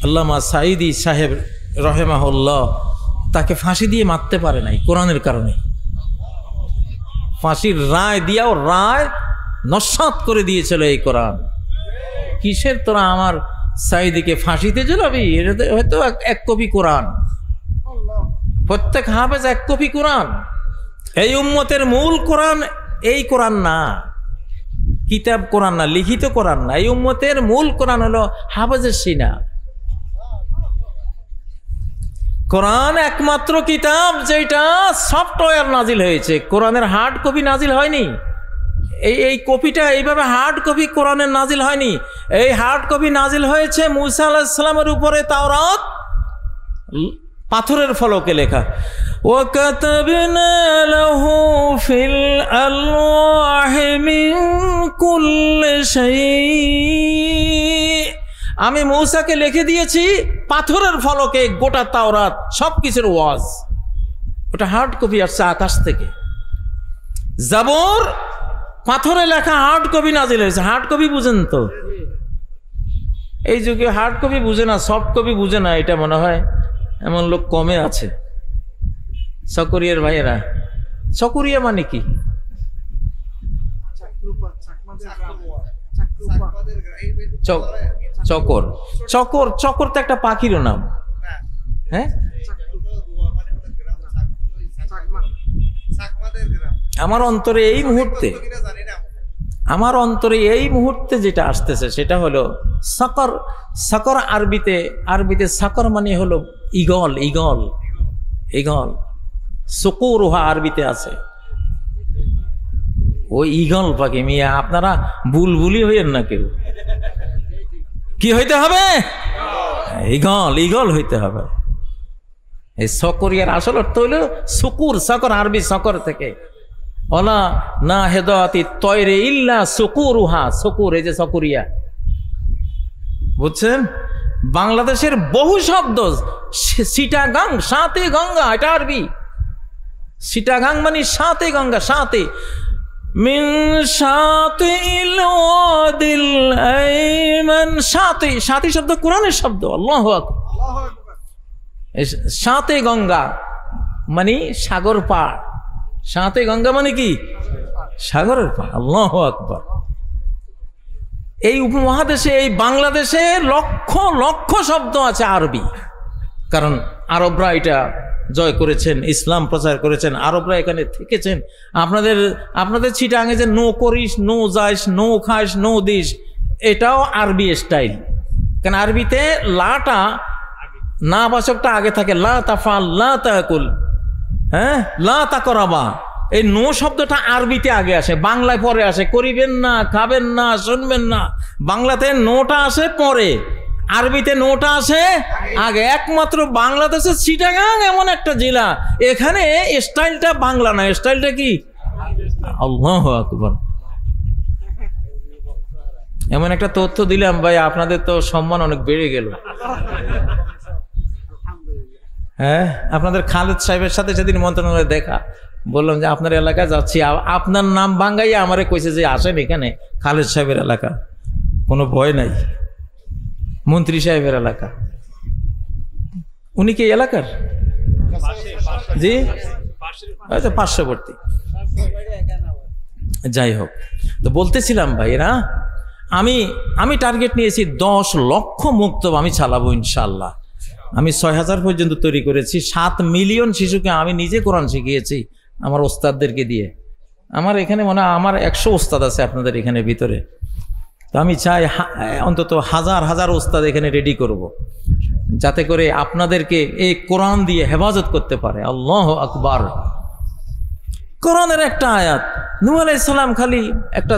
আল্লামা সাঈদী সাহেব রহেমাহুল্লাহ তাকে ফাঁসি দিয়ে মারতে পারে নাই কোরআনের কারণে। ফাঁসির রায় দিয়াও রায় নস্যাৎ করে দিয়েছিল এই কোরআন। কিসের তোরা আমার সাঈদীকে ফাঁসিতে ঝুলাবি? এটা হয়তো এক কপি কোরআন, প্রত্যেক হাফেজ এক কপি কোরআন। এই উম্মতের মূল কোরআন এই কোরআন না, কিতাব কোরআন না, লিখিত কোরআন না। এই উম্মতের মূল কোরআন হলো হাফেজের সিনা। কোরআন একমাত্র কিতাব যেটা সফটওয়্যার নাজিল হয়েছে, কোরআনের হার্ড কপি নাজিল হয়নি। এই কপিটা এইভাবে হার্ড কপি কোরআনের নাজিল হয়নি। এই হার্ড কপি নাজিল হয়েছে মূসা আলাইহিস সালামের উপরে তাওরাত পাথরের ফলকে লেখা। وَكَتَبْنَا لَهُ فِي الْأَلْوَاحِ مِنْ كُلِّ شَيْءٍ। আমি মূসাকে লিখে দিয়েছি পাথরের ফলকে গোটা তাওরাত, সবকিছুর ওয়াজ। ওটা হার্ড কপি আসছে আকাশ থেকে। জাবর পাথরে লেখা হার্ড কপি নাজিল হয়েছে। হার্ড কপি বুঝেন তো? এই যুগে হার্ড কপি বুঝে না, সফট কপি বুঝে না, এটা মনে হয় এমন লোক কমে আছে। চকরিয়ার ভাইয়েরা, চকরিয়া মানে কি? চকর। চকর চকর তো একটা পাখিরও নাম। হ্যাঁ, আমার অন্তরে এই মুহূর্তে যেটা আসতেছে সেটা হলো সকর। সকর আরবিতে সকর মানে হলো ঈগল। ঈগল ঈগল সুকুরুহা আরবিতে আছে। ওই ঈগল পাখি। মিয়া আপনারা বুলবুলি হইয়েন না কেউ। কি হইতে হবে? ঈগল। ঈগল হইতে হবে। এই সকরিয়ার আসল অর্থ হইল সুকুর। সকর আরবি সকর থেকে। ওলা না হেদায়াতি তয়রে ইল্লা সুকুরুহা। সুকুর, এই যে সকরিয়া, বুঝছেন? বাংলাদেশের বহু শব্দ, সিটাগাং, সাথে গঙ্গা, এটা আরবি। সিটাগাং মানে সাথে গঙ্গা, সাথে। মিন সাথে ইল আইমান। সাথে, সাথে শব্দ কোরআনের শব্দ। আল্লাহু আকবার। সাথে গঙ্গা মানে সাগর পাড়। সাথে গঙ্গা মানে কি? সাগরের পাড়। আল্লাহু আকবার। এই উপমহাদেশে, এই বাংলাদেশে লক্ষ লক্ষ শব্দ আছে আরবি। কারণ আরবরা এটা জয় করেছেন, ইসলাম প্রচার করেছেন, আরবরা এখানে থেকেছেন। আপনাদের চিটাঙে যে নো করিস, নো যাইস, নো খাইস, নো দিস, এটাও আরবি স্টাইল। কারণ আরবিতে লাটা, না বাচকটা আগে থাকে। লা তাফাল, লা তাকুল, হ্যাঁ, লা তাকরাবা। এই নো শব্দটা আরবিতে আগে আসে, বাংলায় পরে আসে। করিবেন না, খাবেন না, শুনবেন না। বাংলাতে নোটা আসে পরে, আরবিতে নোটা আসে আগে। একমাত্র বাংলাদেশের চিটাগাং এমন একটা জেলা, এখানে স্টাইলটা বাংলা না, স্টাইলটা কি? আল্লাহু আকবার। এমন একটা তথ্য দিলাম ভাই, আপনাদের তো সম্মান অনেক বেড়ে গেল। হ্যাঁ, আপনাদের খালেদ সাহেবের সাথে সেদিন মন্ত্রণালয়ে দেখা, বললাম যে আপনার এলাকায় যাচ্ছি, আপনার নাম বাঙ্গাইয়া আমারে কইছে যে আসেন এখানে, খালেদ সাহেবের এলাকা, কোনো ভয় নাই, মন্ত্রী সাহেবের এলাকা। উনি কি এলাকার? জি, আচ্ছা, পার্শ্ববর্তী। যাই হোক, তো বলতেছিলাম ভাইরা, আমি টার্গেট নিয়েছি 10 লক্ষ মুক্তব আমি চালাবো ইনশাল্লাহ। আমি 6000 পর্যন্ত তৈরি করেছি। 7 মিলিয়ন শিশুকে আমি নিজে কোরআন শিখিয়েছি আমার ওস্তাদদেরকে দিয়ে। আমার এখানে মনে হয় আমার 100 ওস্তাদ আছে আপনাদের এখানে ভিতরে। তো আমি চাই অন্তত হাজার হাজার ওস্তাদ এখানে রেডি করব, যাতে করে আপনাদেরকে এই কোরআন দিয়ে হেফাজত করতে পারে। আল্লাহু আকবার। কোরআনের একটা আয়াত, নূহ আলাইহিস সালাম খালি একটা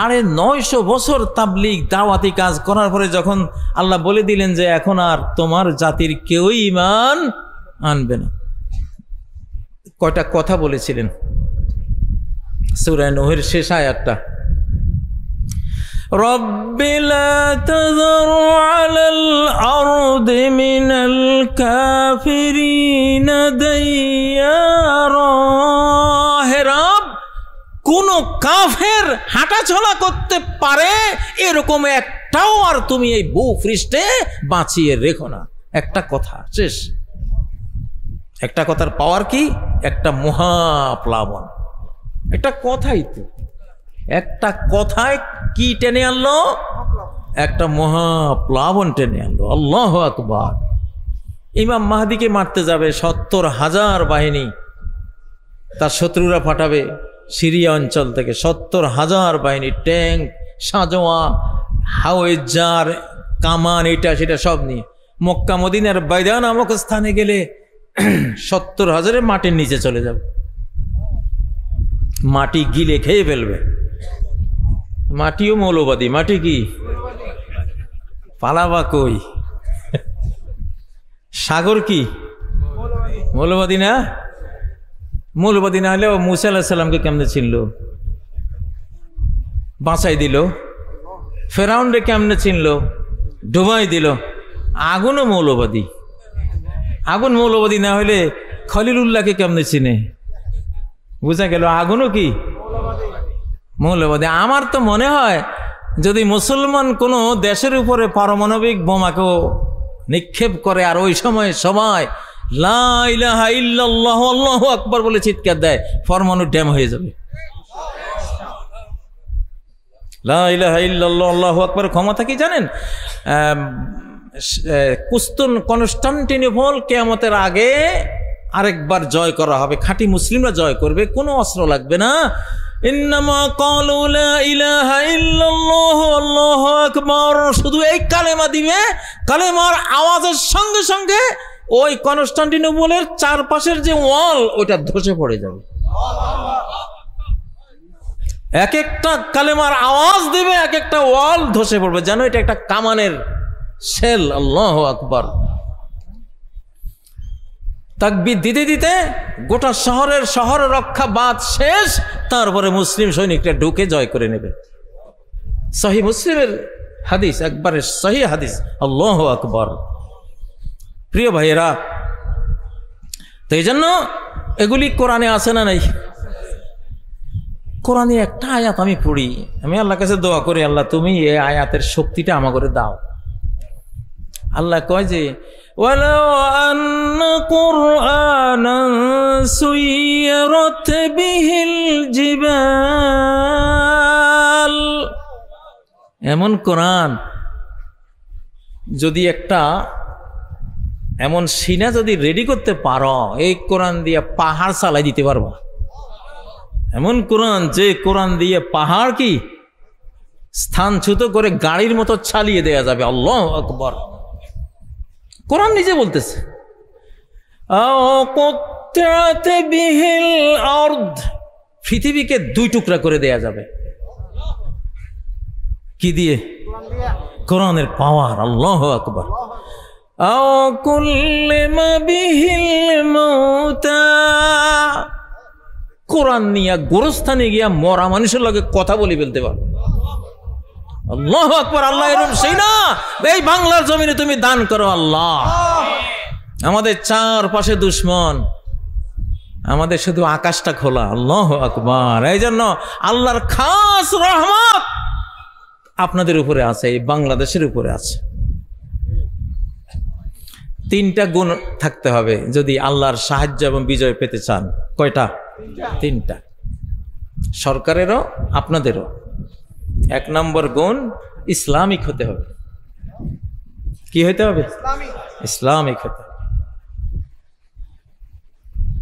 950 বছর তাবলীগ দাওয়াতি কাজ করার পরে যখন আল্লাহ বলে দিলেন যে এখন আর তোমার জাতির কেউই ঈমান আনবে না, কয়টা কথা বলেছিলেন? সূরা নূহের শেষ আয়াতটা, রব্বি লা তাযর আলাল আরদি মিনাল কাফিরিনা দাইয়ারা। হে রব, কোন কাফের হাঁটাচলা করতে পারে এরকম একটাও আর তুমি এই ভূপৃষ্ঠে বাঁচিয়ে রেখো না। একটা কথা, শেষ। একটা কথার পাওয়ার কি? একটা মহাপ্লাবন। একটা কথাই তো, একটা কথায় কি টেনে আনলো? একটা মহাপ্লাবন টেনে আনলো। আল্লাহু আকবার। ইমাম মাহদিকে মারতে যাবে 70,000 বাহিনী, তার শত্রুরা পাঠাবে সিরিয়া অঞ্চল থেকে 70,000 বাহিনী, ট্যাঙ্ক, সাজোয়া, হাওয়েজার, কামান, এটা সেটা সব নিয়ে মক্কা মদিনার বাইদা নামক স্থানে গেলে 70,000 মাটির নিচে চলে যাবে, মাটি গিলে খেয়ে ফেলবে। মাটিও মৌলবাদী। মাটি কি? পালাবা কই? সাগর কি মৌলবাদী না? মৌলবাদী না হলেও মুসা আলাইহিস সালামকে কেমনে চিনল, বাঁচাই দিল? ফেরাউনরে কেমনে চিনল, ডুবাই দিল? আগুনও মৌলবাদী। আগুন মৌলবাদী না হলে খলিলুল্লাহকে কেমনে চিনে? বুঝা গেল আগুনও কি মৌলবাদী। আমার তো মনে হয় যদি মুসলমান কোনো দেশের উপরে পারমাণবিক বোমাকেও নিক্ষেপ করে আর ওই সময় সবাই লা ইলাহা ইল্লাল্লাহ আল্লাহু আকবার বলে চিৎকার দেয়, পরমাণু ড্যাম হয়ে যাবে। লা ইলাহা ইল্লাল্লাহ আল্লাহু আকবার ক্ষমতা কি জানেন? কনস্টান্টিনোপল কিয়ামতের আগে আরেকবার জয় করা হবে, খাঁটি মুসলিমরা জয় করবে, কোনো অস্ত্র লাগবে না। ইন্নামা ক্বালু লা ইলাহা ইল্লাল্লাহ আল্লাহু আকবার, শুধু এই কালেমা দিবে, কালেমার আওয়াজের সঙ্গে সঙ্গে ওই কনস্টান্টিনোপলের চারপাশের যে ওয়াল ওইটা ধসে পড়ে যাবে। এক একটা কালেমার আওয়াজ দিবে, এক একটা ওয়াল ধসে পড়বে, জানো এটা একটা কামানের শেল। আল্লাহু আকবার। তাকবীর দিতে দিতে গোটা শহর রক্ষা বাদ শেষ, তারপরে মুসলিম সৈনিকরা ঢুকে জয় করে নেবে। সহিহ মুসলিমের হাদিস, একবারে সহিহ হাদিস। আল্লাহু আকবার। প্রিয় ভাইয়েরা, তো এই জন্য এগুলি কোরআনে আছে না নাই? কোরআনে একটা আয়াত আমি পড়ি, আমি আল্লাহর কাছে দোয়া করি, আল্লাহ তুমি এই আয়াতের শক্তিটা আমা করে দাও। আল্লাহ কয় যে ওয়ালাউ আন্না কুরআনান সুয়িরাত বিহিল জিবাল, এমন কোরআন যদি একটা এমন সিনা যদি রেডি করতে পারো, এই কোরআন দিয়ে পাহাড় চালাই দিতে পারবা। এমন কোরআন, যে কোরআন দিয়ে পাহাড় কি স্থানচ্যুত করে গাড়ির মতো চালিয়ে দেয়া যাবে। আল্লাহু আকবার। কোরআন নিজে বলতেছে পৃথিবীকে 2 টুকরা করে দেয়া যাবে। কি দিয়ে? কোরআনের পাওয়ার। আল্লাহু আকবার। কোরআন নিয়ে গোরস্থানে গিয়া মরা মানুষের লগে কথা বলে ফেলতে পারো। আল্লাহু আকবার। আল্লাহ এরকম সেই না, এই বাংলার জমিনে তুমি দান করো। আল্লাহ, আমাদের চারপাশে দুশ্মন, আমাদের শুধু আকাশটা খোলা। আল্লাহু আকবার। এই জন্য আল্লাহর খাস রহমত আপনাদের উপরে আছে, এই বাংলাদেশের উপরে আছে। 3টা গুণ থাকতে হবে যদি আল্লাহর সাহায্য এবং বিজয় পেতে চান। কয়টা? 3টা। সরকারেরও আপনাদেরও। 1 নম্বর গুণ, ইসলামিক হতে হবে। কি হতে হবে? ইসলামিক হতে হবে।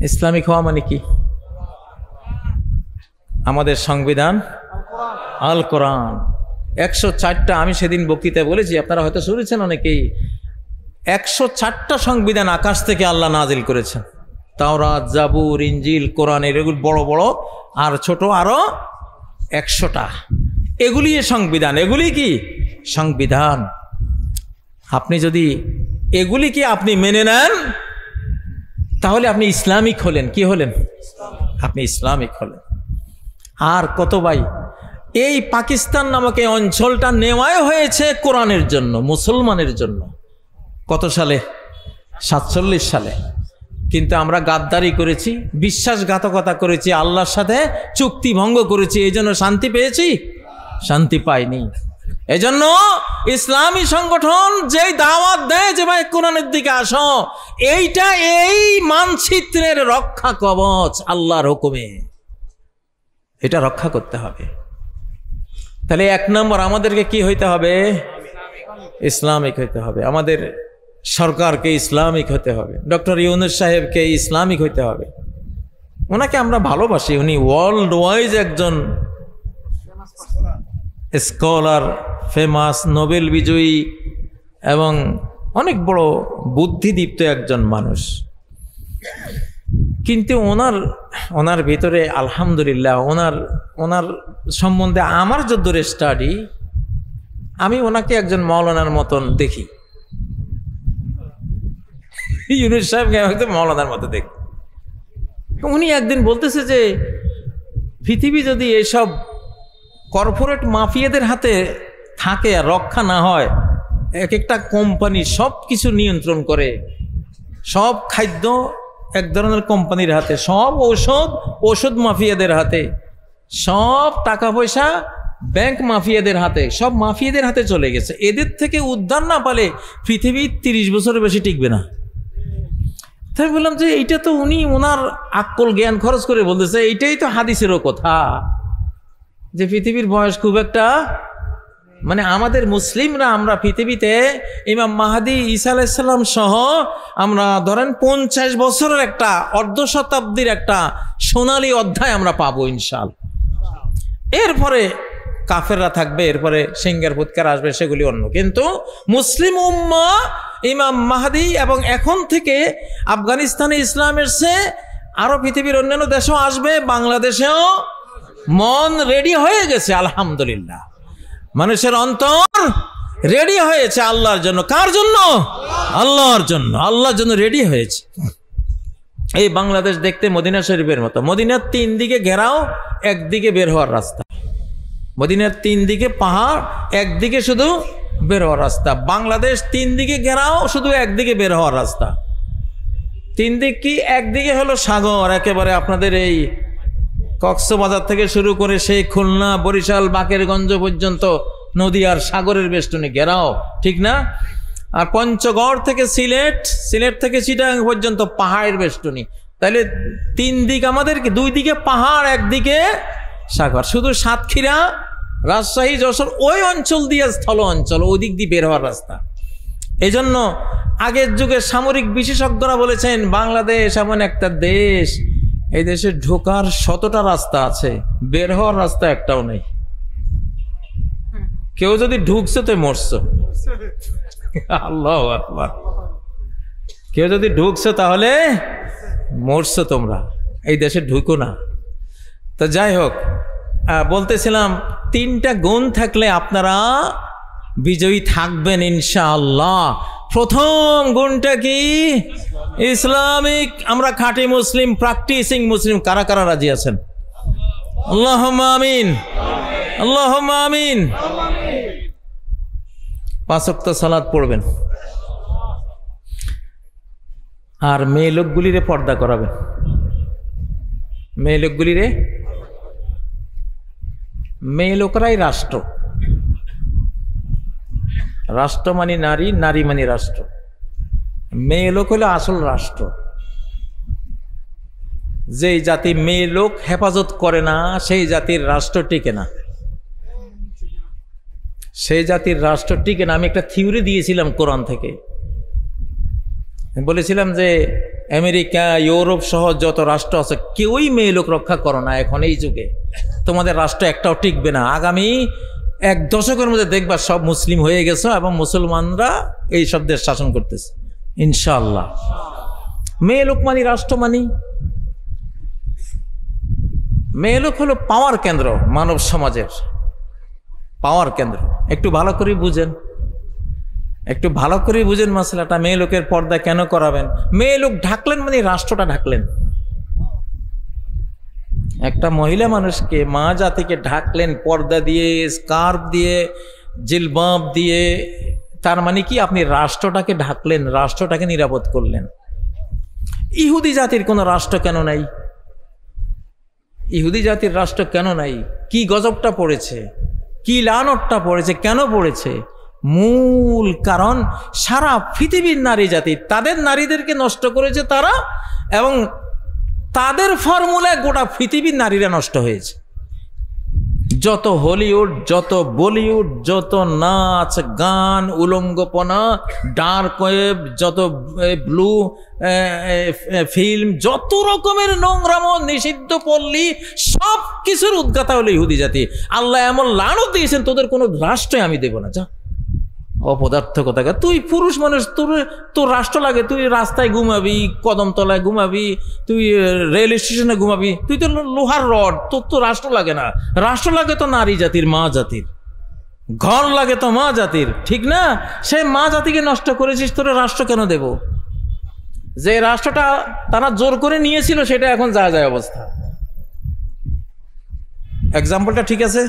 ইসলামিক হওয়া মানে কি? আমাদের সংবিধান আল কোরআন 104টা। আমি সেদিন বক্তৃতায় বলেছি, আপনারা হয়তো শুনেছেন অনেকেই, 104টা সংবিধান আকাশ থেকে আল্লাহ নাজিল করেছেন। তাওরাত, জাবুর, ইনজিল, কোরআন, এগুলো বড় বড়, আর ছোট আরো 100টা। এগুলি সংবিধান। এগুলি কি? সংবিধান। আপনি যদি এগুলিকে আপনি মেনে নেন, তাহলে আপনি ইসলামিক হলেন। কি হলেন? আপনি ইসলামিক হলেন। আর কত ভাই, এই পাকিস্তান নামক এই অঞ্চলটা নেওয়াই হয়েছে কোরআনের জন্য, মুসলমানের জন্য। কত সালে? 47 সালে। কিন্তু আমরা গাদ্দারি করেছি, বিশ্বাসঘাতকতা করেছি, আল্লাহর সাথে চুক্তি ভঙ্গ করেছি। এই জন্য শান্তি পেয়েছি? শান্তি পাইনি। এজন্য ইসলামী সংগঠন যেই দাওয়াত দেয় যে ভাই কোরআনের দিকে আসো, এইটা এই মানচিত্রের রক্ষা কবচ আল্লাহর হুকুমে, এটা রক্ষা করতে হবে। তাহলে 1 নম্বর আমাদেরকে কি হইতে হবে? ইসলামিক হইতে হবে। আমাদের সরকারকে ইসলামিক হতে হবে, ডক্টর ইউনূস সাহেবকে ইসলামিক হইতে হবে। ওনাকে আমরা ভালোবাসি, উনি ওয়ার্ল্ড ওয়াইজ একজন স্কলার, ফেমাস, নোবেল বিজয়ী এবং অনেক বড় বুদ্ধিদীপ্ত একজন মানুষ। কিন্তু ওনার ভিতরে আলহামদুলিল্লাহ ওনার সম্বন্ধে আমার যত স্টাডি, আমি ওনাকে একজন মাওলানার মতন দেখি। ইউনূস সাহেবকে একদম মাওলানার মতো দেখি। উনি একদিন বলতেছে যে পৃথিবী যদি এইসব কর্পোরেট মাফিয়াদের হাতে থাকে আর রক্ষা না হয়, এক একটা কোম্পানি সব কিছু নিয়ন্ত্রণ করে, সব খাদ্য এক ধরনের কোম্পানির হাতে, সব ঔষধ মাফিয়াদের হাতে, সব টাকা পয়সা ব্যাংক মাফিয়াদের হাতে, সব মাফিয়াদের হাতে চলে গেছে। এদের থেকে উদ্ধার না পালে পৃথিবী 30 বছরের বেশি টিকবে না। তাই বললাম যে এইটা তো উনি ওনার আক্কল জ্ঞান খরচ করে বলতেছে, এইটাই তো হাদিসেরও কথা, যে পৃথিবীর বয়স খুব একটা, মানে আমাদের মুসলিমরা আমরা পৃথিবীতে ইমাম মাহদী ঈসা আলাইহিস সালাম সহ আমরা ধরেন 50 বছরের একটা অর্ধ শতাব্দীর একটা সোনালী অধ্যায় আমরা পাবো ইনশাআল্লাহ। এরপরে কাফেররা থাকবে, এরপরে সিংহের ফুৎকার আসবে, সেগুলি অন্য। কিন্তু মুসলিম উম্মাহ ইমাম মাহদী এবং এখন থেকে আফগানিস্তানে ইসলামের সে আরো পৃথিবীর অন্যান্য দেশেও আসবে, বাংলাদেশেও মন রেডি হয়ে গেছে আলহামদুলিল্লাহ। মানুষের অন্তর রেডি হয়েছে আল্লাহর জন্য। কার জন্য? আল্লাহর জন্য। আল্লাহর জন্য রেডি হয়েছে। এই বাংলাদেশ দেখতে মদিনা শরীফের মতো। মদিনার 3 দিকে ঘেরাও, একদিকে বের হওয়ার রাস্তা। মদিনার 3 দিকে পাহাড়, একদিকে শুধু বের হওয়ার রাস্তা। বাংলাদেশ 3 দিকে ঘেরাও, শুধু একদিকে বের হওয়ার রাস্তা। 3 দিক কি? একদিকে হলো সাগর, একেবারে আপনাদের এই কক্সবাজার থেকে শুরু করে সেই খুলনা, বরিশাল, বাকেরগঞ্জ পর্যন্ত নদী আর সাগরের বেষ্টনী ঘেরাও, ঠিক না? আর পঞ্চগড় থেকে সিলেট থেকে চিটাগাং পর্যন্ত পাহাড়ের বেষ্টনী। তাহলে 3 দিক আমাদের, 2 দিকে পাহাড়, একদিকে সাগর। শুধু সাতক্ষীরা, রাজশাহী, যশোর ওই অঞ্চল দিয়ে স্থল অঞ্চল, ওই দিক দিয়ে বের হওয়ার রাস্তা। এই জন্য আগের যুগে সামরিক বিশেষজ্ঞরা বলেছেন বাংলাদেশ এমন একটা দেশ, এই দেশে ঢোকার 100টা রাস্তা আছে, বের হওয়ার রাস্তা একটাও নেই। কেউ যদি ঢুকছে তো মরছো। আল্লাহু আকবার। কেউ যদি ঢুকছে তাহলে মরছো তোমরা, এই দেশে ঢুকো না। তো যাই হোক, বলতেছিলাম 3টা গুণ থাকলে আপনারা বিজয়ী থাকবেন ইনশাআল্লাহ। প্রথম গুণটা কি? ইসলামিক। আমরা খাঁটি মুসলিম, প্র্যাকটিসিং মুসলিম। কারা কারা রাজি আছেন? আল্লাহুম্মা আমিন, আল্লাহুম্মা আমিন। 5 ওয়াক্ত সালাত পড়বেন, আর মেয়ে লোকগুলিরে পর্দা করাবেন। মেয়ে লোকগুলিরে, মেয়ে লোকরাই রাষ্ট্র। রাষ্ট্র মানে নারী, নারী মানে রাষ্ট্র। মেয়ে লোক হলো আসল রাষ্ট্র। যেই জাতি মেয়ে লোক হেফাজত করে না, সেই জাতির রাষ্ট্র টিকে না। সেই জাতির রাষ্ট্র টিকে না। আমি একটা থিওরি দিয়েছিলাম কোরআন থেকে, বলেছিলাম যে আমেরিকা, ইউরোপ সহ যত রাষ্ট্র আছে, কেউই মেয়ে লোক রক্ষা করো না এখন এই যুগে, তোমাদের রাষ্ট্র একটাও টিকবে না। আগামী 1 দশকের মধ্যে দেখবা সব মুসলিম হয়ে গেছে এবং মুসলমানরা এই সব দেশ শাসন করতেছে ইনশাআল্লাহ। মেয়ে লোক মানি রাষ্ট্র মানি। মেয়ে লোক হলো পাওয়ার কেন্দ্র, মানব সমাজের পাওয়ার কেন্দ্র। একটু ভালো করে বুঝেন, একটু ভালো করে বুঝেন মাসলাটা। মেয়ে লোকের পর্দা কেন করাবেন? মেয়ে লোক ঢাকলেন মানে রাষ্ট্রটা ঢাকলেন। একটা মহিলা মানুষকে, মা জাতিকে ঢাকলেন পর্দা দিয়ে, স্কার্ফ দিয়ে, জিলবাব দিয়ে। তার মানে কি? আপনি রাষ্ট্রটাকে ঢাকলেন, রাষ্ট্রটাকে নিরাপদ করলেন। ইহুদি জাতির কোনো রাষ্ট্র কেন নাই? ইহুদি জাতির রাষ্ট্র কেন নাই? কি গজবটা পড়েছে? কি লানতটা পড়েছে, কেন পড়েছে? মূল কারণ সারা পৃথিবীর নারী জাতি তাদের নারীদেরকে নষ্ট করেছে তারা, এবং তাদের ফর্মুলায় গোটা পৃথিবীর নারীরা নষ্ট হয়েছে। যত হলিউড, যত বলিউড, যত নাচ গান, উলঙ্গপনা, ডার্ক ওয়েব, যত ব্লু ফিল্ম, যত রকমের নোংরাম নিষিদ্ধ পল্লী, সব কিছুর উদ্গাতা হলো ইহুদি জাতি। আল্লাহ এমন লানত দিয়েছেন, তোদের কোনো রাষ্ট্রে আমি দেব না, যা অপদার্থ কথা। তুই পুরুষ মানুষ, তোর রাষ্ট্র লাগে, তুই রাস্তায় ঘুমাবি, কদমতলায় ঘুমাবি, তুই রেল স্টেশনে ঘুমাবি, তুই তো লোহার রড, তোর তো রাষ্ট্র লাগে না। রাষ্ট্র লাগে তো নারী জাতির, মা জাতির, ঘর লাগে তো মা জাতির, ঠিক না? সেই মা জাতিকে নষ্ট করেছিস, তোর রাষ্ট্র কেন দেব? যে রাষ্ট্রটা তারা জোর করে নিয়েছিল সেটা এখন যা যায় অবস্থা। এক্সাম্পলটা ঠিক আছে?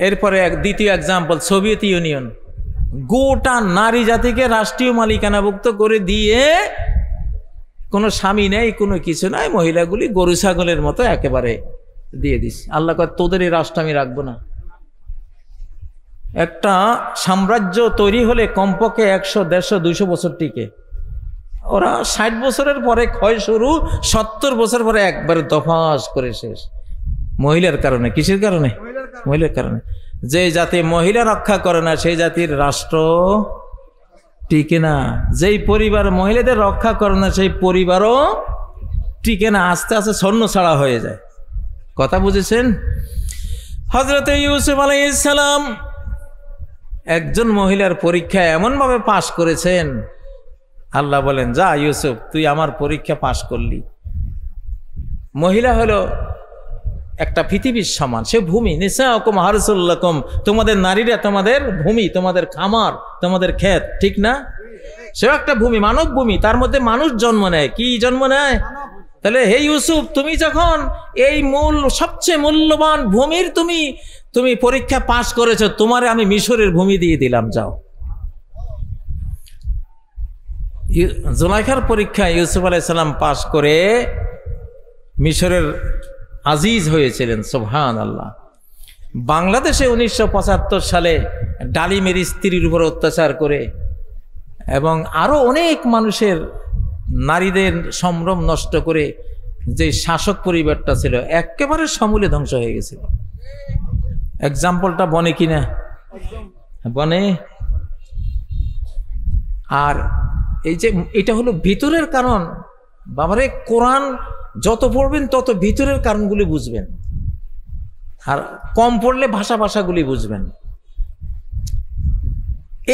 এরপরে দ্বিতীয় এক্সাম্পল, সোভিয়েত ইউনিয়ন গোটা নারী জাতিকে রাষ্ট্রীয় মালিকানাভুক্ত করে দিয়ে কোনো স্বামী নেই, কোনো কিছু নাই, মহিলাগুলি গরু ছাগলের মতো একেবারে দিয়ে দিস। আল্লাহ কয় তোদের এই রাষ্ট্র আমি রাখবো না। একটা সাম্রাজ্য তৈরি হলে কমপক্ষে 100, 150, 200 বছর টিকে। ওরা 60 বছরের পরে ক্ষয় শুরু, 70 বছর পরে একবারে দফাস করে শেষ। মহিলার কারণে। কিসের কারণে? মহিলার কারণে। যে জাতি মহিলা রক্ষা করে না সেই জাতির রাষ্ট্র টিকে না। যেই পরিবার মহিলাদের রক্ষা করে না সেই পরিবারও টিকে না, আস্তে আস্তে ছন্ন ছাড়া হয়ে যায়। কথা বুঝেছেন? হযরত ইউসুফ আলাইহিস সালাম একজন মহিলার পরীক্ষা এমনভাবে পাশ করেছেন, আল্লাহ বলেন যা ইউসুফ তুই আমার পরীক্ষা পাশ করলি। মহিলা হলো একটা পৃথিবীর সমান, সে ভূমি। নিসাউকুম হারসুল লাকুম, তোমাদের নারীরা তোমাদের ভূমি, তোমাদের খামার, তোমাদের ক্ষেত, ঠিক না? সেও একটা ভূমি, মানব ভূমি, তার মধ্যে মানুষ জন্ম নেয়। কি জন্ম নেয়? তাহলে হে ইউসুফ, তুমি যখন এই সবচেয়ে মূল্যবান ভূমির তুমি পরীক্ষা পাশ করেছো, তোমারে আমি মিশরের ভূমি দিয়ে দিলাম, যাও। জুলাইখার পরীক্ষা ইউসুফ আলাইহিস সালাম পাশ করে মিশরের আজিজ হয়েছিলেন। সুবহানাল্লাহ। বাংলাদেশে 1975 সালে ডালিমের স্ত্রীর উপর অত্যাচার করে এবং আরো অনেক মানুষের নারীদের সম্ভ্রম নষ্ট করে যে শাসক পরিবারটা ছিল একেবারে সমূলে ধ্বংস হয়ে গেছিল। এক্সাম্পলটা বনে কিনা? বনে। আর এই যে এটা হলো ভিতরের কারণ। বাবারে, কোরআন যত পড়বেন তত ভিতরের কারণগুলি বুঝবেন, আর কম পড়লে ভাষাগুলি বুঝবেন।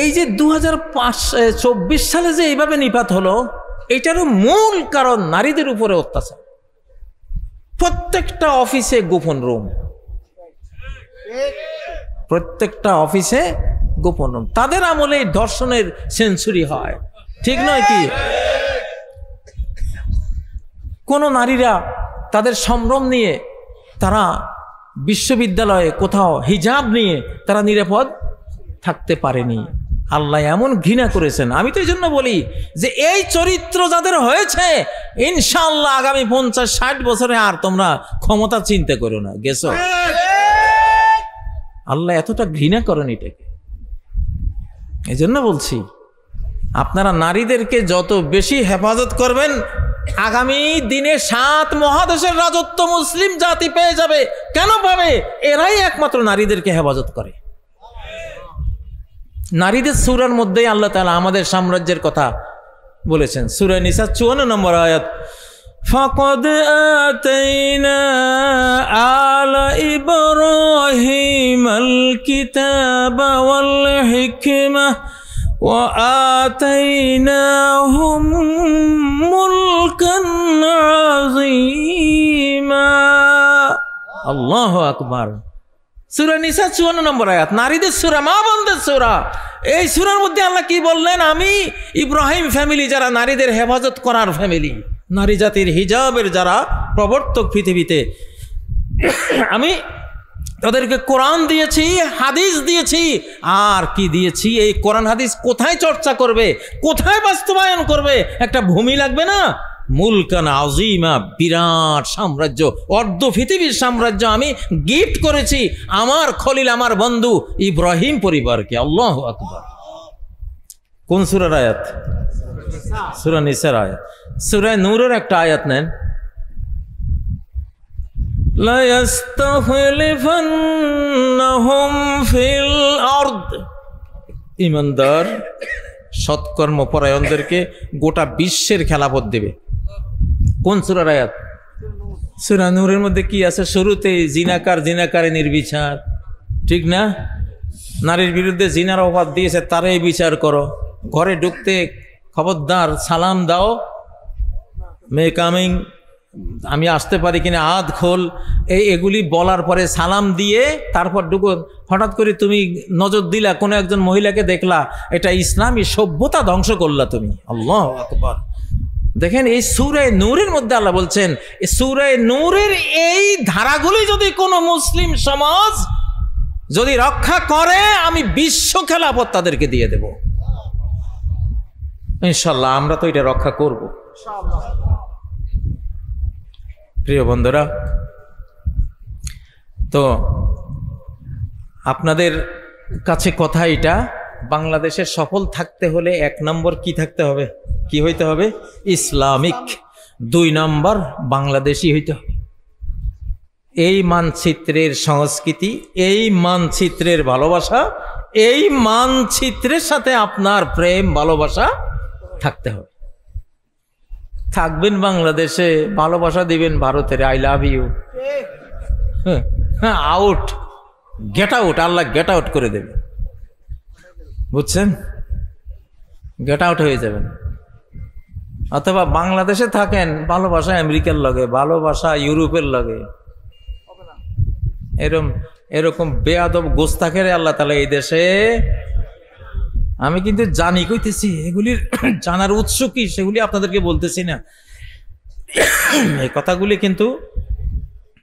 এই যে 2024 সালে যে এইভাবে নিপাত হলো, এটারও মূল কারণ নারীদের উপরে অত্যাচার। প্রত্যেকটা অফিসে গোপন রুম, প্রত্যেকটা অফিসে গোপন রুম। তাদের আমলে ধর্ষণের সেঞ্চুরি হয়, ঠিক নয় কি? কোন নারীরা তাদের সম্ভ্রম নিয়ে তারা বিশ্ববিদ্যালয়ে কোথাও হিজাব নিয়ে তারা নিরাপদ থাকতে পারেনি। আল্লাহ এমন ঘৃণা করেছেন। আমি তো এই জন্য বলি যে এই চরিত্র যাদের হয়েছে, ইনশাআল্লাহ আগামী 50-60 বছরে আর তোমরা ক্ষমতা চিন্তা করো না, গেছো। আল্লাহ এতটা ঘৃণা করেন এটাকে। এই জন্য বলছি আপনারা নারীদেরকে যত বেশি হেফাজত করবেন, আগামী দিনে 7 মহাদেশের রাজত্ব মুসলিম জাতি পেয়ে যাবে। কেন পাবে? এরাই একমাত্র নারীদেরকে হেফাজত করে। নারীদের সূরার মধ্যেই আল্লাহ তাআলা আমাদের সাম্রাজ্যের কথা বলেছেন। সূরা নিসা 54 নম্বর আয়াত, ফাকাদ আতাইনা আলা ইব্রাহিমাল কিতাবা ওয়াল হিকমা وآتيناهم ملكا عظيما। আল্লাহু আকবার। সূরা নিসা 54 নম্বর আয়াত, নারীদের সূরা, মা বোনদের সূরা। এই সূরার মধ্যে আল্লাহ কি বললেন? আমি ইব্রাহিম ফ্যামিলি, যারা নারীদের হেফাজত করার ফ্যামিলি, নারী জাতির হিজাবের যারা প্রবর্তক পৃথিবীতে, আমি তাদেরকে কোরআন দিয়েছি, হাদিস দিয়েছি। আর কি দিয়েছি? এই কোরআন হাদিস কোথায় চর্চা করবে, কোথায় বাস্তবায়ন করবে? একটা ভূমি লাগবে না? মুলকান আযীমা, বিরাট সাম্রাজ্য, অর্ধ পৃথিবীর সাম্রাজ্য আমি গিফট করেছি আমার খলিল, আমার বন্ধু ইব্রাহিম পরিবারকে। আল্লাহু আকবার। কোন সূরার আয়াত? সূরা নিসার আয়াত। সূরা নূরের একটা আয়াত নেন, লা ইস্তাখলিফান্নাহুম ফিল আরদ। ঈমানদার সৎকর্মপরায়ণদেরকে গোটা বিশ্বের খেলাফত দেবে। কোন সূরার আয়াত? সূরা নূরের মধ্যে কি আছে? শুরুতে জিনাকারে নির্বিচার, ঠিক না? নারীর বিরুদ্ধে জিনার অপবাদ দিয়েছে, তারাই বিচার করো। ঘরে ঢুকতে খবরদার সালাম দাও, মে কামিং, আমি আসতে পারি কিনা, আধ খোল, এগুলি বলার পরে সালাম দিয়ে তারপর ঢুকো। হঠাৎ করে তুমি নজর দিলা, কোনো একজন মহিলাকে দেখলা, এটা ইসলামী সভ্যতা ধ্বংস করলা তুমি। আল্লাহু আকবার। দেখেন এই সূরা নূরের মধ্যে আল্লাহ বলছেন, এই সূরা নূরের এই ধারাগুলি যদি কোনো মুসলিম সমাজ যদি রক্ষা করে, আমি বিশ্ব খেলাফত তাদেরকে দিয়ে দেব ইনশাআল্লাহ। আমরা তো এটা রক্ষা করব প্রিয় বন্ধুরা। তো আপনাদের কাছে কথা এটা, বাংলাদেশের সফল থাকতে হলে 1 নম্বর কি থাকতে হবে? কি হইতে হবে? ইসলামিক। 2 নম্বর বাংলাদেশি হইতে হবে। এই মানচিত্রের সংস্কৃতি, এই মানচিত্রের ভালোবাসা, এই মানচিত্রের সাথে আপনার প্রেম ভালোবাসা থাকতে হবে। থাকবেন বাংলাদেশে, ভালোবাসা দিবেন ভারতের, I love you, out, get out, আল্লাহ গেট আউট করে দেবে, বুঝছেন? গেট আউট হয়ে যাবেন। অথবা বাংলাদেশে থাকেন, ভালোবাসা আমেরিকার লগে, ভালোবাসা ইউরোপের লগে, এরকম বেয়াদব গোস্তাখের আল্লাহ তাআলা এই দেশে। আমি কিন্তু জানি কইতেছি, এগুলির জানার উৎস কি সেগুলি আপনাদেরকে বলতেছি না। এই কথাগুলি কিন্তু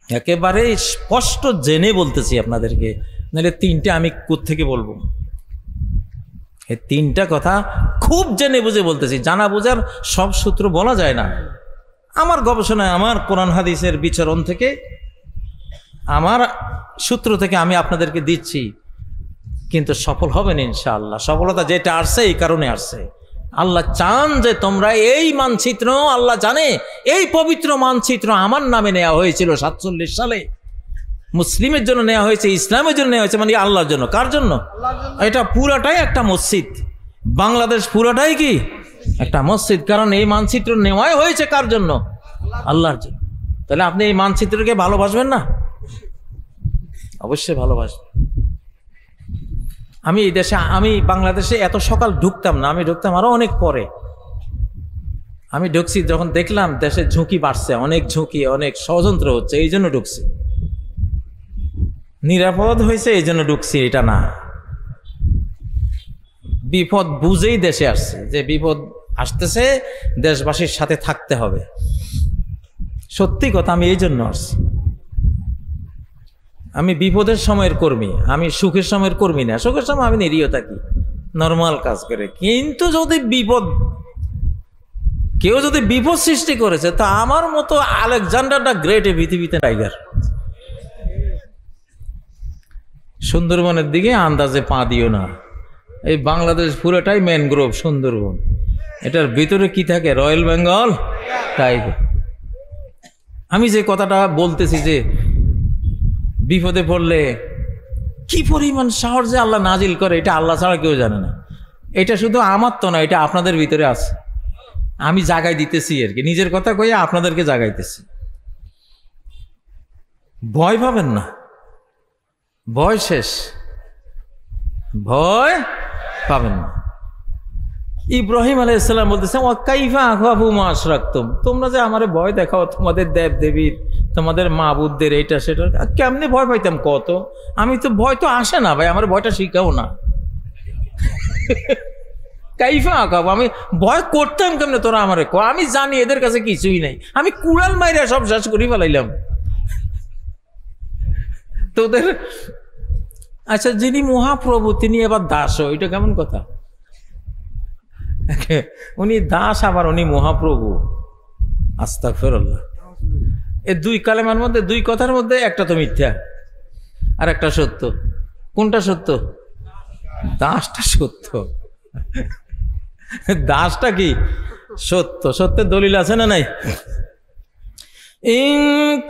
একেবারে স্পষ্ট জেনে বলতেছি আপনাদেরকে, নাহলে 3টে আমি কোত্থেকে বলবো? এই 3টা কথা খুব জেনে বুঝে বলতেছি। জানা বোঝার সব সূত্র বলা যায় না। আমার গবেষণায়, আমার কোরআন হাদিসের বিচরণ থেকে, আমার সূত্র থেকে আমি আপনাদেরকে দিচ্ছি, কিন্তু সফল হবেন ইনশাআল্লাহ। সফলতা যেটা আসছে এই কারণে আসছে, আল্লাহ চান যে তোমরা এই মানচিত্র, আল্লাহ জানে এই পবিত্র মানচিত্র আমার নামে নেওয়া হয়েছিল 47 সালে, মুসলিমের জন্য নেওয়া হয়েছে, ইসলামের জন্য নেওয়া হয়েছে, মানে আল্লাহর জন্য। কার জন্য? এটা পুরাটাই একটা মসজিদ। বাংলাদেশ পুরাটাই কি একটা মসজিদ, কারণ এই মানচিত্র নেওয়াই হয়েছে কার জন্য? আল্লাহর জন্য। তাহলে আপনি এই মানচিত্রকে ভালোবাসবেন না? অবশ্যই ভালোবাসবেন। আমি এই দেশে, আমি বাংলাদেশে এত সকাল ঢুকতাম না, আমি ঢুকতাম আরো অনেক পরে। আমি ঢুকছি যখন দেখলাম দেশের ঝুঁকি বাড়ছে, অনেক ঝুঁকি, অনেক ষড়যন্ত্র হচ্ছে, এই জন্য ঢুকছি। নিরাপদ হয়েছে এই জন্য ঢুকছি এটা না, বিপদ বুঝেই দেশে আসছে, যে বিপদ আসতেছে, দেশবাসীর সাথে থাকতে হবে। সত্যি কথা, আমি এই জন্য আসছি। আমি বিপদের সময়ের কর্মী, আমি সুখের সময়ের কর্মী না। সুখের সময় আমি নিরীহ থাকি, নর্মাল কাজ করে। কিন্তু যদি বিপদ, কেউ যদি বিপদ সৃষ্টি করেছে, তা আমার মতো আলেকজান্ডার দ্য গ্রেট এ পৃথিবীতে টাইগার। সুন্দরবনের দিকে আন্দাজে পা দিও না। এই বাংলাদেশ পুরোটাই ম্যানগ্রোভ, সুন্দরবন। এটার ভিতরে কি থাকে? Royal Bengal tiger. আমি যে কথাটা বলতেছি, যে বিপদে পড়লে কি পরিমাণ সাহস যে আল্লাহ নাজিল করে, এটা আল্লাহ ছাড়া কেউ জানে না। এটা শুধু আমার তো না, এটা আপনাদের ভিতরে আছে। আমি জাগাই দিতেছি আর কি, নিজের কথা কইয়া আপনাদেরকে জাগাইতেছি। ভয় পাবেন না, ভয় শেষ, ভয় পাবেন না। ইব্রাহিম আলাইহিস সালাম বলতেছেন, ওয়াকাইফা আখাফু মা আশরাকতুম, তোমরা যে আমারে ভয় দেখাও তোমাদের দেব দেবীর, তোমাদের মাবুদদের, এইটা সেটা, কেমনে ভয় পাইতাম কত? আমি তো, ভয় তো আসে না ভাই, আমার ভয়টা শিখাও না। কাইফা আখাফু, আমি ভয় করতাম কেমনে? তোরা আমারে কো, আমি জানি এদের কাছে কিছুই নাই, আমি কুড়াল মাইরা সব শেষ করি ফেলাইলাম তোদের। আচ্ছা, যিনি মহাপ্রভু তিনি এবার দাস, এটা কেমন কথা? উনি দাস আবার উনি মহাপ্রভু, আস্তাগফিরুল্লাহ। এই দুই কালেমার মধ্যে, দুই কথার মধ্যে একটা তো মিথ্যা আর একটা সত্য। কোনটা সত্য? দাসটা সত্য। দাসটা কি সত্য? সত্যের দলিল আছে না নাই? ইন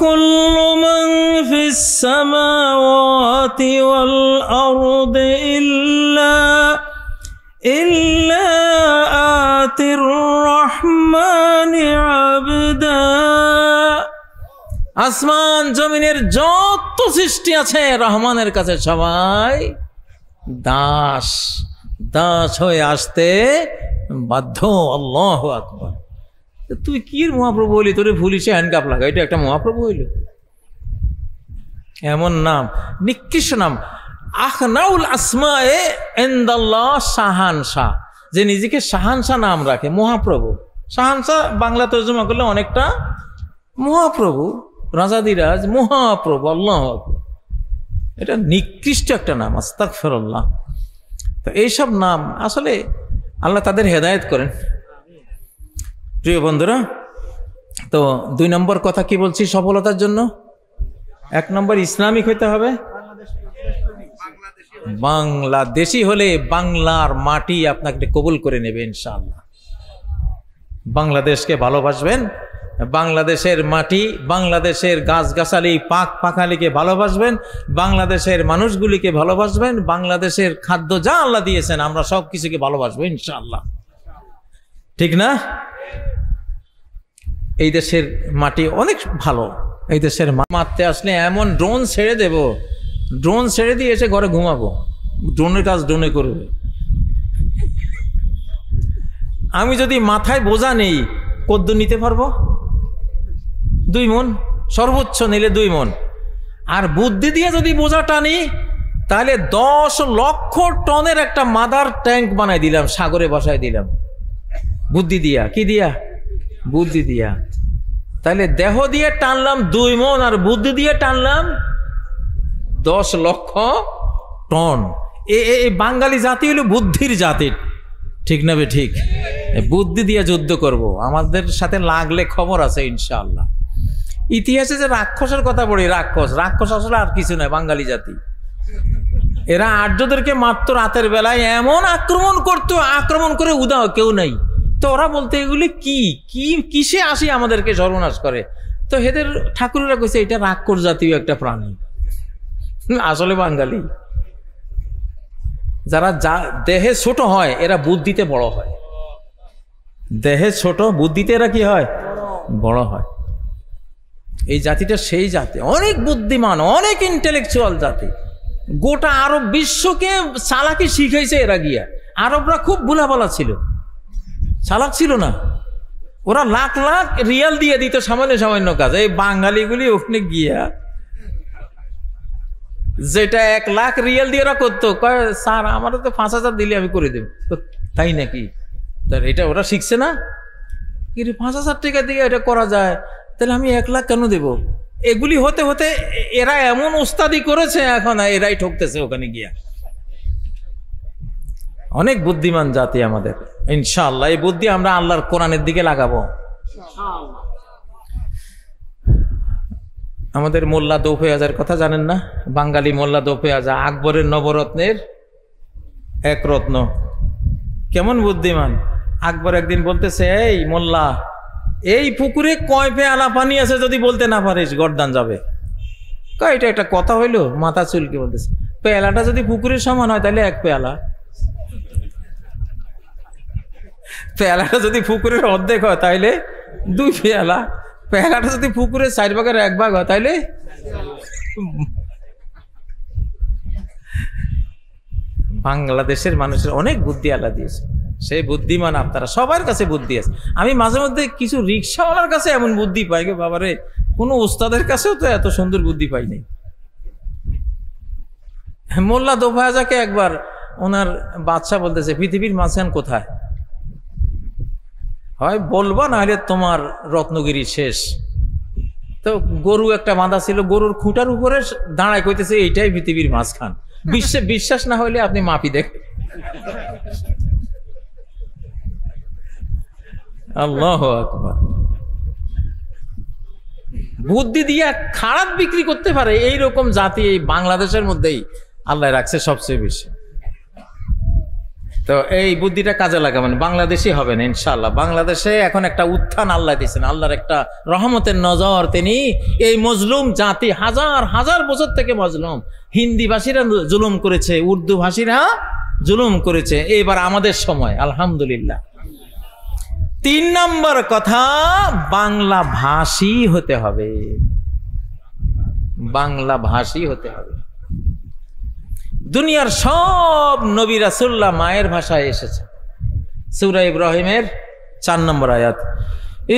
কুল্লু মান ফিস সামাওয়াতি ওয়াল আরদি ইল্লা আতির রহমানি আবদা। আসমান জমিনের যত সৃষ্টি আছে রহমানের কাছে সবাই দাস, দাস হয়ে আসতে বাধ্য। আল্লাহু আকবার। তুই কি মহাপ্রভু হইলি? তোরে পুলিশে হ্যান্ডকাপ লাগা, এটা একটা মহাপ্রভু হইল? এমন নাম, নিকৃষ্ট নাম। আখনাউল আসমায়ে ইনদাল্লাহ শাহানশাহ, যে নিজেকে শাহানশাহ নাম রাখে, মহাপ্রভু। শাহানশাহ বাংলা তর্জমা করলে অনেকটা মহাপ্রভু, রাজাদিরাজ, মহাপ্রভু। আল্লাহু আকবার। এটা নিকৃষ্ট একটা নাম, আস্তাগফিরুল্লাহ। তো এইসব নাম আসলে আল্লাহ তাদের হেদায়েত করেন। প্রিয় বন্ধুরা, তো 2 নম্বর কথা কি বলছি সফলতার জন্য? 1 নম্বর ইসলামিক হইতে হবে। বাংলাদেশি হলে বাংলার মাটি আপনাকে কবুল করে নেবে ইনশাআল্লাহ। বাংলাদেশকে ভালোবাসবেন, বাংলাদেশের মাটি, বাংলাদেশের গাছগাছালি, পাক পাখালিকে ভালোবাসবেন, বাংলাদেশের মানুষগুলিকে ভালোবাসবেন, বাংলাদেশের খাদ্য যা আল্লাহ দিয়েছেন আমরা সব কিছুকে ভালোবাসবো ইনশাআল্লাহ। ঠিক না? এই দেশের মাটি অনেক ভালো। এই দেশের মারতে আসলে এমন ড্রোন ছেড়ে দেব, ড্রোন ছেড়ে দিয়ে এসে ঘরে ঘুমাবো। ড্রোনের কাজ ড্রোনে করবে। আমি যদি মাথায় বোঝা নেই, কদ্দুর নিতে পারবো? 2 মণ, সর্বোচ্চ নিলে 2 মণ। আর বুদ্ধি দিয়ে যদি বোঝা টানি, তাহলে 10 লক্ষ টনের একটা মাদার ট্যাঙ্ক বানাই দিলাম, সাগরে বসাই দিলাম। বুদ্ধি দিয়া। কি দিয়া? বুদ্ধি দিয়া। তাহলে দেহ দিয়ে টানলাম 2 মণ, আর বুদ্ধি দিয়ে টানলাম 10 লক্ষ টন। এই বাঙালি জাতি হলো বুদ্ধির জাতি। ঠিক না বে? ঠিক। বুদ্ধি দিয়ে যুদ্ধ করব, আমাদের সাথে লাগলে খবর আছে ইনশাআল্লাহ। ইতিহাসে যে রাক্ষসের কথা পড়ি, রাক্ষস আসলে আর কিছু নয়, বাঙালি জাতি। এরা আর্যদেরকে মাত্র রাতের বেলায় এমন আক্রমণ করতো, আক্রমণ করে উদাও কেউ নাই। তো ওরা বলতে এগুলি কি কিসে আসি আমাদেরকে সর্বনাশ করে। তো এদের ঠাকুরেরা কইছে এটা রাক্ষস জাতীয় একটা প্রাণী। আসলে বাঙালি যারা দেহে ছোট হয় এরা বুদ্ধিতে বড় হয়। দেহে ছোট, বুদ্ধিতে এরা কি হয়? বড় হয়। এই জাতিটা সেই জাতি, অনেক বুদ্ধিমান, অনেক ইন্টেলেকচুয়াল জাতি। গোটা আরব বিশ্বকে চালাকি শিখাইছে এরা গিয়া। আরবরা খুব ভুলাভালা ছিল, চালাক ছিল না। ওরা লাখ লাখ রিয়াল দিয়ে দিত সামান্য সামান্য কাজ। এই বাঙালিগুলি ওখানে গিয়া যেটা 1 লাখ রিয়াল দিয়ে ওরা করতো, কয় স্যার আমারও তো 5,000 দিলে আমি করে দেব। তাই নাকি? এটা ওরা শিখছে না? কিন্তু 5,000 টাকা দিয়ে এটা করা যায়, তাহলে আমি 1 লাখ কেন দেব? এগুলি হতে হতে এরা এমন ওস্তাদি করেছে, এখন এরাই ঠকতেছে ওখানে গিয়া। অনেক বুদ্ধিমান জাতি আমাদের ইনশাআল্লাহ। এই বুদ্ধি আমরা আল্লাহর কোরআনের দিকে লাগাবো। আমাদের মোল্লা দৌফেয়াজার কথা জানেন না? বাঙালি মোল্লা দৌফেয়াজা, আকবরের নবরত্নের 1 রত্ন। কেমন বুদ্ধিমান! আকবর একদিন বলতেছে, এই মোল্লা, এই পুকুরে কয় পেয়ালা পানি আছে যদি বলতে না পারিস গর্দান যাবে। এটা একটা কথা হইলো? মাথা চুলকে বলতেছে, পেয়ালাটা যদি পুকুরের সমান হয় তাহলে 1 পেয়ালা। পেয়ালাটা যদি পুকুরের অর্ধেক হয় তাহলে 2 পেয়ালা। পেয়ালাটা যদি পুকুরের 4 ভাগের 1 ভাগ হয় তাহলে বাংলাদেশের মানুষের অনেক বুদ্ধি আল্লাহ দিয়েছে। সেই বুদ্ধিমান আপনারা, সবার কাছে বুদ্ধি আছে। আমি মাঝে মধ্যে কিছু রিক্সাওয়ালার কাছে এমন বুদ্ধি পাই গে বাবারে, কোনো উস্তাদের কাছেও তো এত সুন্দর বুদ্ধি পাই নাই। মোল্লা দোফায়াজাকে একবার ওনার বাদশা বলতেছে, পৃথিবীর মাঝখান কোথায়? হয় বলবা, না হলে তোমার রত্নগিরি শেষ। তো গরু একটা বাঁধা ছিল, গরুর খুঁটার উপরে দাঁড়ায় কইতেছে এইটাই পৃথিবীর মাঝখান। বিশ্বাস না হলে আপনি মাপি দেখেন। আল্লাহু আকবার। বুদ্ধি দিয়ে খারাপ বিক্রি করতে পারে এইরকম জাতি এই বাংলাদেশের মধ্যেই আল্লাহ রাখছে সবচেয়ে বেশি। তো এই বুদ্ধিটা কাজে লাগাবেন, বাংলাদেশি হবেন ইনশাআল্লাহ। বাংলাদেশে এখন একটা উত্থান আল্লাহ দিয়েছেন, আল্লাহর একটা রহমতের নজর। তিনি এই মজলুম জাতি, হাজার হাজার বছর থেকে মজলুম, হিন্দি ভাষীরা জুলুম করেছে, উর্দু ভাষীরা জুলুম করেছে, এবার আমাদের সময় আলহামদুলিল্লাহ। 3 নম্বর কথা, বাংলা ভাষী হতে হবে, বাংলা ভাষী হতে হবে। দুনিয়ার সব নবী রাসূলুল্লাহ মায়ের ভাষায় এসেছে। সূরা ইব্রাহিমের 4 নম্বর আয়াত,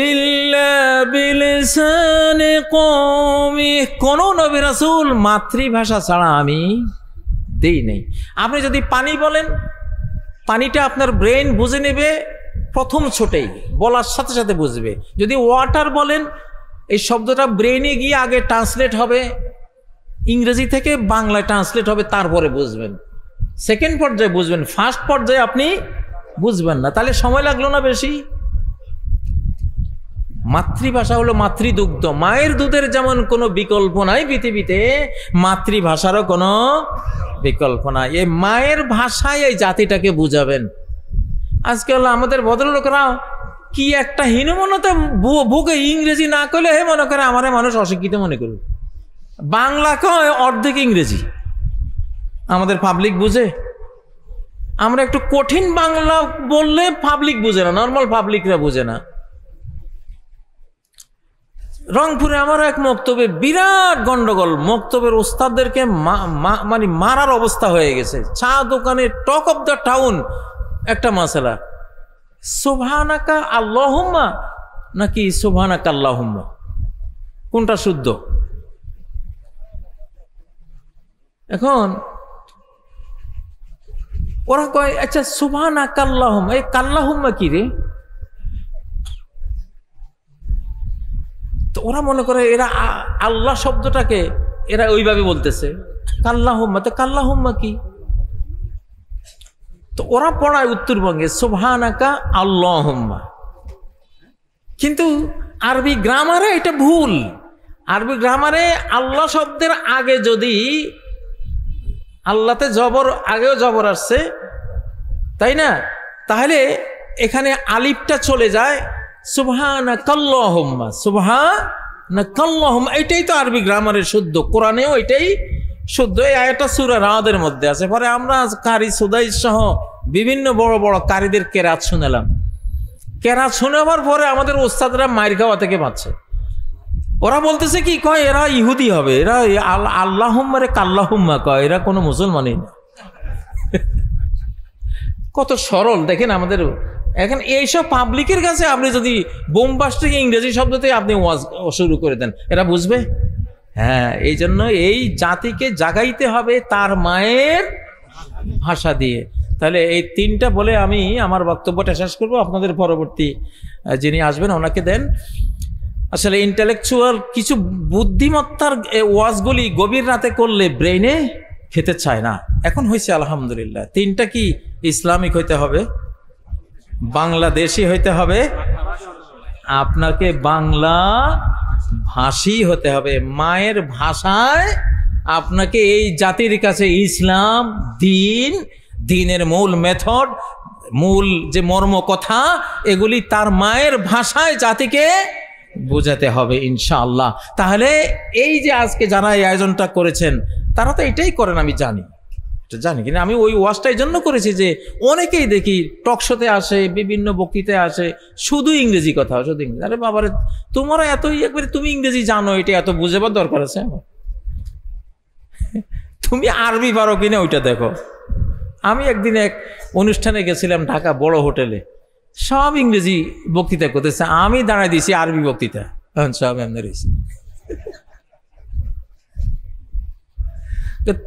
ইল্লা বিলিসানি কওমি, কোন নবী রাসূল মাতৃভাষা ছাড়া আমি দেই নেই। আপনি যদি পানি বলেন, পানিটা আপনার ব্রেন বুঝে নেবে প্রথম ছোটেই, বলার সাথে সাথে বুঝবে। যদি ওয়াটার বলেন, এই শব্দটা ব্রেনে গিয়ে আগে ট্রান্সলেট হবে, ইংরেজি থেকে বাংলায় ট্রান্সলেট হবে, তারপরে বুঝবেন। সেকেন্ড পর্যায়ে বুঝবেন, ফার্স্ট পর্যায়ে আপনি বুঝবেন না। তাহলে সময় লাগলো না বেশি? মাতৃভাষা হলো মাতৃদুগ্ধ, মায়ের দুধের যেমন কোনো বিকল্প নাই পৃথিবীতে, মাতৃভাষারও কোনো বিকল্প নাই। এই মায়ের ভাষায় এই জাতিটাকে বুঝাবেন। আজকে হলো আমাদের ভদ্রলোকরা কি একটা হীনমন্যতা বুকে, ইংরেজি না করলে হে মনে করে আমারে মানুষ অশিক্ষিত মনে করবে। বাংলা কয় অর্ধেক ইংরেজি, আমাদের পাবলিক বুঝে। আমরা একটু কঠিন বাংলা বললে পাবলিক বুঝে না, নর্মাল পাবলিকরা বুঝে না। রংপুরে আমার এক মক্তবে বিরাট গন্ডগোল, মক্তবের ওস্তাদদেরকে মানে মারার অবস্থা হয়ে গেছে। চা দোকানে টক অফ দ্য টাউন একটা মাসালা, সুবহানাকা আল্লাহুম্মা নাকি সুবহানাকা আল্লাহুম্মা, কোনটা শুদ্ধ? এখন ওরা কয় আচ্ছা সুবহানাকা আল্লাহুম্মা, এই কাল্লাহুম্মা কি রে? তো ওরা মনে করে এরা আল্লাহ শব্দটাকে এরা ওইভাবে বলতেছে, কাল্লাহুম্মা। তো কাল্লাহুম্মা কি? তো ওরা পড়ায় উত্তরবঙ্গে সুবহানাকা আল্লাহুম্মা, কিন্তু আরবি গ্রামারে এটা ভুল। আরবি গ্রামারে আল্লাহ শব্দের আগে যদি, আল্লাহতে জবর আগেও জবর আসছে তাই না, তাহলে এখানে আলিফটা চলে যায় সুবহানাকাল্লাহুম্মা, সুবহানাকাল্লাহুম্মা। এটাই তো আরবি গ্রামারের শুদ্ধ, কোরআনেও এটাই শুদ্ধ। এই আয়াতটা সূরা রাদের মধ্যে আছে। পরে আমরা কারি সুদাই সহ বিভিন্ন বড় বড় কারিদের কেরাত শুনলাম। কেরাত শোনাবার পরে আমাদের ওস্তাদরা মায়ের খাওয়া থেকে বাঁচছে। ওরা বলতেছে কি কয়, এরা ইহুদি হবে, এরা আল্লাহুম্মারে কাল্লাহুম্মা কয়, এরা কোনো মুসলমানই না। কত সরল দেখেন আমাদের। এখন এইসব পাবলিকের কাছে আপনি যদি বোমবাস্টিক ইংরেজি শব্দতে আপনি ওয়াজ শুরু করে দেন, এরা বুঝবে? হ্যাঁ, এই জন্য এই জাতিকে জাগাইতে হবে তার মায়ের ভাষা দিয়ে। তাহলে এই 3টা বলে আমি আমার বক্তব্যটা শেষ করব। আপনাদের পরবর্তী যিনি আসবেন ওনাকে দেন। আসলে ইন্টেলেকচুয়াল কিছু বুদ্ধিমত্তার ওয়াজগুলি গভীর রাতে করলে ব্রেইনে খেতে চায় না। এখন হয়েছে আলহামদুলিল্লাহ। 3টা কি? ইসলামিক হইতে হবে, বাংলাদেশি হইতে হবে, আপনাকে বাংলা ভাষী হতে হবে। মায়ের ভাষায় আপনাকে এই জাতির কাছে ইসলাম, দিনের মূল মেথড, মূল যে মর্ম কথা, এগুলি তার মায়ের ভাষায় জাতিকে বোঝাতে হবে ইনশাআল্লাহ। তাহলে এই যে আজকে যারা এই আয়োজনটা করেছেন তারা তো এটাই করেন, আমি জানি কিন্তু আমি ওই ওয়াজটাই জন্য করেছি যে অনেকেই দেখি টকশোতে আসে, বিভিন্ন বক্তৃতায় আসে, শুধু ইংরেজি কথা, শুধু ইংরেজি। আরে বাবারে, তোমরা এতই একবারে তুমি ইংরেজি জানো, এটা এত বুঝাবার দরকার আছে? তুমি আরবি পারো কিনা ওইটা দেখো। আমি একদিন এক অনুষ্ঠানে গেছিলাম ঢাকা বড় হোটেলে, সব ইংরেজি বক্তৃতা করতেছে, আমি দাঁড়াই দিয়েছি আরবি বক্তৃতা, সব এমনি রয়েছে।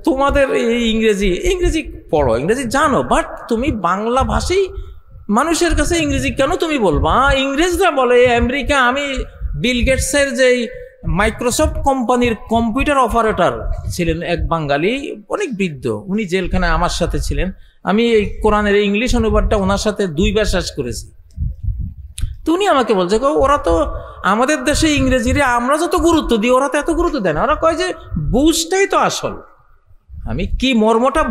তোমাদের এই ইংরেজি পড়ো, ইংরেজি জানো, বাট তুমি বাংলা ভাষী মানুষের কাছে ইংরেজি কেন তুমি বলবা? ইংরেজরা বলে আমেরিকা। আমি বিল গেটসের যে মাইক্রোসফট কোম্পানির কম্পিউটার অপারেটর ছিলেন এক বাঙালি, অনেক বৃদ্ধ, উনি জেলখানায় আমার সাথে ছিলেন। আমি এই কোরআনের ইংলিশ অনুবাদটা ওনার সাথে 2 বার শেষ করেছি। তো উনি আমাকে বলছে ওরা তো আমাদের দেশে ইংরেজিরে আমরা যত গুরুত্ব দিই ওরা তো এত গুরুত্ব দেয় না, ওরা কয় যে বুঝটাই তো আসল। আমি কি মর্মটা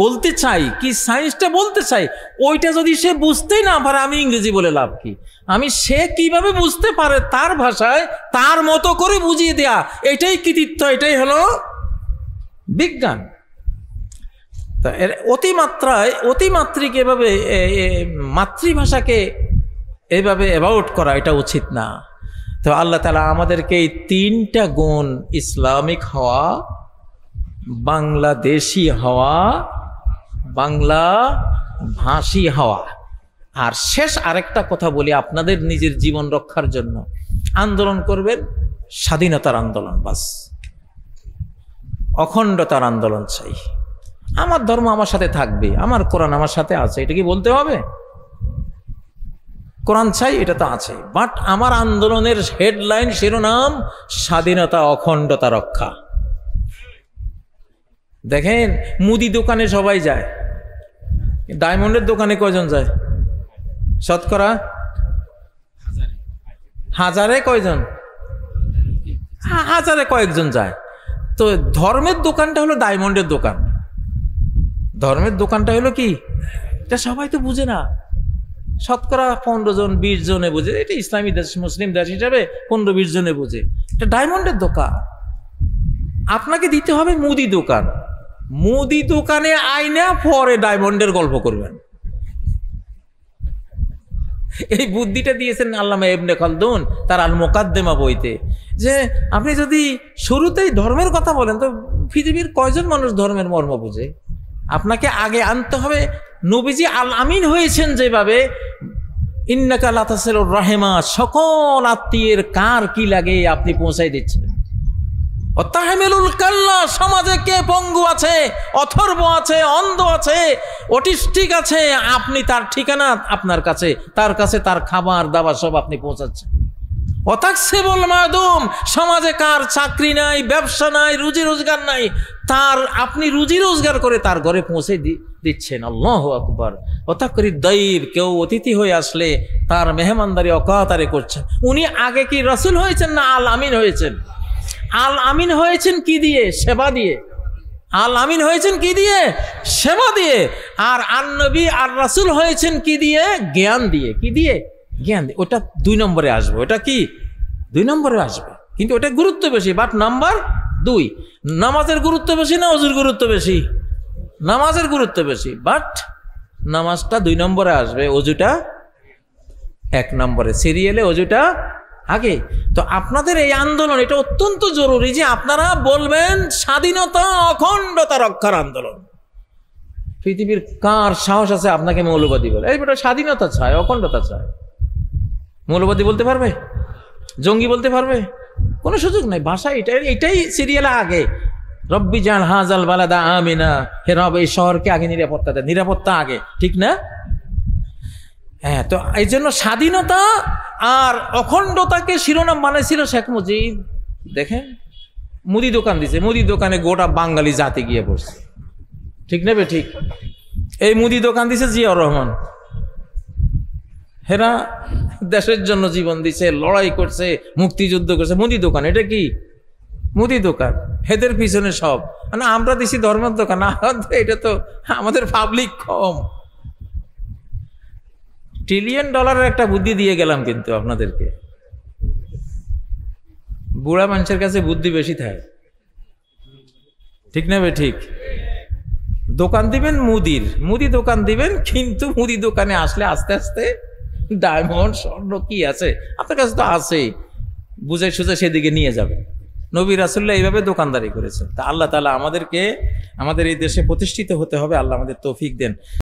বলতে চাই, কি সায়েন্সটা বলতে চাই, ওইটা যদি সে বুঝতেই না পারে আমি ইংরেজি বলে লাভ কি? আমি সে কিভাবে বুঝতে পারে তার ভাষায় তার মতো করে বুঝিয়ে দেয়া, এটাই কৃতিত্ব, এটাই হলো বিজ্ঞান। তা এর অতিমাত্রিক এভাবে মাতৃভাষাকে এইভাবে অ্যাবাউট করা এটা উচিত না। তো আল্লাহ তাআলা আমাদেরকে এই 3টা গুণ, ইসলামিক হওয়া, বাংলাদেশি হওয়া, বাংলা ভাষী হওয়া, আর শেষ আরেকটা কথা বলি আপনাদের নিজের জীবন রক্ষার জন্য, আন্দোলন করবেন, স্বাধীনতার আন্দোলন, বাস অখণ্ডতার আন্দোলন চাই। আমার ধর্ম আমার সাথে থাকবে, আমার কোরআন আমার সাথে আছে, এটা কি বলতে হবে? কোরআন চাই, এটা তো আছে, বাট আমার আন্দোলনের হেডলাইন, শিরোনাম স্বাধীনতা, অখণ্ডতা রক্ষা। দেখেন মুদি দোকানে সবাই যায়, ডায়মন্ডের দোকানে কয়জন যায়? শতকরা হাজারে কয়জন? হাজারে কয়েকজন যায়। তো ধর্মের দোকানটা হলো ডায়মন্ডের দোকান, ধর্মের দোকানটা হলো কি, এটা সবাই তো বুঝে না। শতকরা 15 জন 20 জনে বুঝে, এটা ইসলামী দেশ, মুসলিম দেশ হিসাবে 15-20 জনে বুঝে। এটা ডায়মন্ডের দোকান। আপনাকে দিতে হবে মুদি দোকান, মুদি দোকানে আইনা পরে ডায়মন্ডের গল্প করবেন। এই বুদ্ধিটা দিয়েছেন আল্লামা ইবনে খালদুন তার আল মুকাদ্দিমা বইতে, যে আপনি যদি শুরুতেই ধর্মের কথা বলেন তো পৃথিবীর কয়জন মানুষ ধর্মের মর্ম বুঝে? আপনাকে আগে আনতে হবে নবীজি আল আমিন হয়েছেন যেভাবে, ইন্নাকা লা তাসিলুর রাহিমা, সকল আত্মীয়ের কার কি লাগে আপনি পৌঁছাই দিচ্ছেন। তাহমিলুল কাল্লা, সমাজে কে পঙ্গু আছে, অথর্ব আছে, অন্ধ আছে, অটিস্টিক আছে, আপনি তার ঠিকানা আপনার কাছে, তার কাছে তার খাবার দাবার সব আপনি পৌঁছাচ্ছেন। অতাকসিবুল মাদুম, সমাজে কার চাকরি নাই, ব্যবসা নাই, রুজি রোজগার নাই, তার আপনি রুজি রোজগার করে তার ঘরে পৌঁছে দিচ্ছেন। আল্লাহু আকবার। অতাকরিদ দাইব, কেউ অতিথি হয়ে আসলে তার মেহমানদারি অকাতারে করছেন। উনি আগে কি রাসূল হয়েছেন না আল আমিন হয়েছেন? আল আমিন হয়েছেন কি দিয়ে? সেবা দিয়ে। আল আমিন হয়েছেন কি দিয়ে? সেবা দিয়ে। আর আন নবী আর রাসূল হয়েছেন কি দিয়ে? জ্ঞান দিয়ে। কি দিয়ে? জ্ঞান দিয়ে। ওটা 2 নম্বরে আসবে। ওটা কি 2 নম্বরে আসবে, কিন্তু ওটা গুরুত্ব বেশি, বাট নাম্বার 2। নামাজের গুরুত্ব বেশি না ওযুর গুরুত্ব বেশি? নামাজের গুরুত্ব বেশি, বাট নামাজটা 2 নম্বরে আসবে, ওযুটা 1 নম্বরে, সিরিয়ালে ওযুটা আগে। তো আপনাদের এই আন্দোলন এটা অত্যন্ত জরুরি যে আপনারা বলবেন স্বাধীনতা, অখণ্ডতা রক্ষার আন্দোলন। পৃথিবীর কার সাহস আছে আপনাকে মৌলবাদী বলে? এই বেটা স্বাধীনতা চায়, অখণ্ডতা চায়। মৌলবাদী বলতে পারবে? জঙ্গি বলতে পারবে? কোনো সুযোগ নাই। ভাষা এটাই সিরিয়ালে আগে। রব্বি জাল হাজাল বালাদা আমিনা, হে রব এই শহরকে আগে নিরাপত্তা দেয়, নিরাপত্তা আগে, ঠিক না? হ্যাঁ, তো এই জন্য স্বাধীনতা আর অখণ্ডতাকে শিরোনাম বানাইছিল শেখ মুজিব। দেখেন মুদি দোকান দিছে, মুদি দোকানে গোটা বাঙালি জাতি গিয়ে পড়ছে, ঠিক নেবে? ঠিক। এই মুদি দোকান দিছে জিয়াউর রহমান, হেরা দেশের জন্য জীবন দিছে, লড়াই করছে, মুক্তিযুদ্ধ করছে, মুদি দোকান। এটা কি? মুদি দোকান। হেদের পিছনে সব, মানে আমরা দিছি ধর্মের দোকান। এটা তো আমাদের পাবলিক কম। $1 ট্রিলিয়ন একটা বুদ্ধি দিয়ে গেলাম কিন্তু আপনাদেরকে। বুড়া মানুষের কাছে বুদ্ধি বেশি থাকে, ঠিক না? ঠিক। দোকান দিবেন মুদি দোকান দিবেন, কিন্তু মুদি দোকানে আসলে আস্তে আস্তে ডায়মন্ড, স্বর্ণ কি আছে আপনার কাছে তো আছেই, বুঝে সুঝে সেদিকে নিয়ে যাবে। নবী রাসূলুল্লাহ এইভাবে দোকানদারি করেছেন। তা আল্লাহ তাআলা আমাদেরকে আমাদের এই দেশে প্রতিষ্ঠিত হতে হবে। আল্লাহ আমাদের তৌফিক দেন।